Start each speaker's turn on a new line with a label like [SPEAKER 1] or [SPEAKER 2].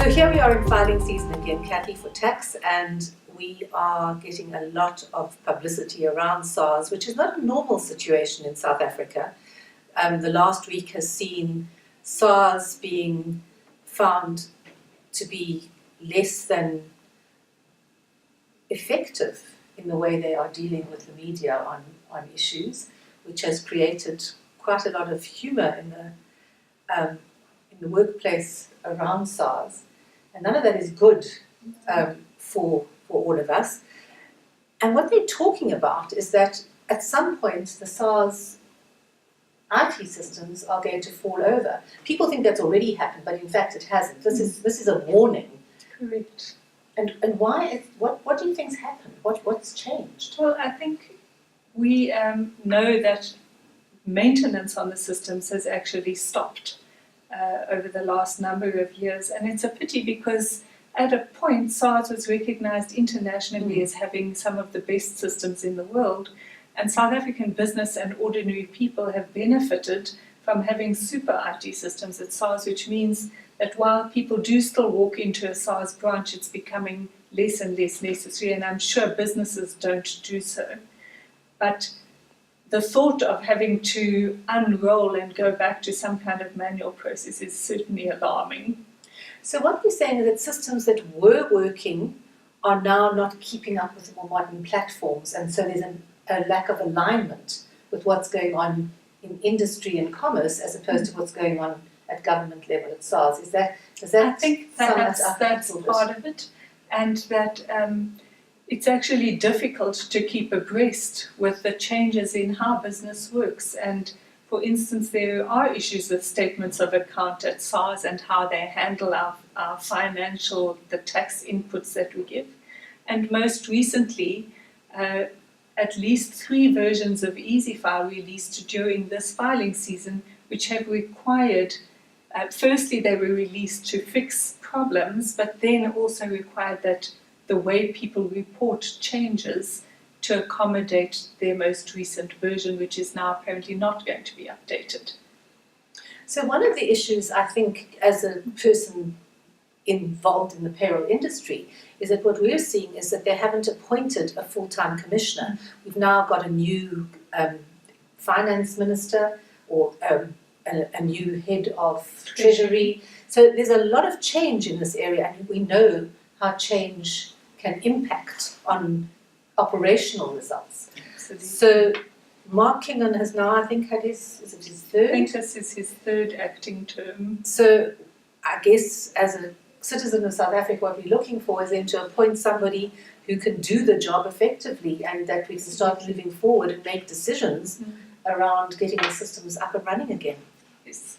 [SPEAKER 1] So here we are in filing season again, Kathy, for tax, and we are getting a lot of publicity around SARS, which is not a normal situation in South Africa. The last week has seen SARS being found to be less than effective in the way they are dealing with the media on issues, which has created quite a lot of humour in the workplace around SARS, and none of that is good for all of us. And what they're talking about is that at some point the SARS IT systems are going to fall over. People think that's already happened, but in fact it hasn't. This is a warning.
[SPEAKER 2] Correct.
[SPEAKER 1] And why? What do you think's happened? What's changed?
[SPEAKER 2] Well, I think we know that maintenance on the systems has actually stopped over the last number of years, and it's a pity because at a point SARS was recognized internationally as having some of the best systems in the world, and South African business and ordinary people have benefited from having super IT systems at SARS, which means that while people do still walk into a SARS branch, it's becoming less and less necessary, and I'm sure businesses don't do so. But the thought of having to unroll and go back to some kind of manual process is certainly alarming.
[SPEAKER 1] So what we're saying is that systems that were working are now not keeping up with the more modern platforms, and so there's a lack of alignment with what's going on in industry and commerce as opposed to what's going on at government level at SARS. Does that
[SPEAKER 2] I think that's part of it, and that it's actually difficult to keep abreast with the changes in how business works. And for instance, there are issues with statements of account at SARS and how they handle our financial, the tax inputs that we give. And most recently, at least 3 versions of EasyFile released during this filing season, which have required, firstly they were released to fix problems, but then also required that the way people report changes to accommodate their most recent version, which is now apparently not going to be updated.
[SPEAKER 1] So one of the issues, I think, as a person involved in the payroll industry, is that what we're seeing is that they haven't appointed a full-time commissioner. We've now got a new finance minister or a new head of treasury. So there's a lot of change in this area, and we know how change can impact on operational results.
[SPEAKER 2] Absolutely.
[SPEAKER 1] So Mark Kingon has now, I think, had his third?
[SPEAKER 2] I think this is his 3rd acting term.
[SPEAKER 1] So I guess as a citizen of South Africa, what we're looking for is then to appoint somebody who can do the job effectively, and that we can start moving forward and make decisions around getting the systems up and running again.
[SPEAKER 2] Yes.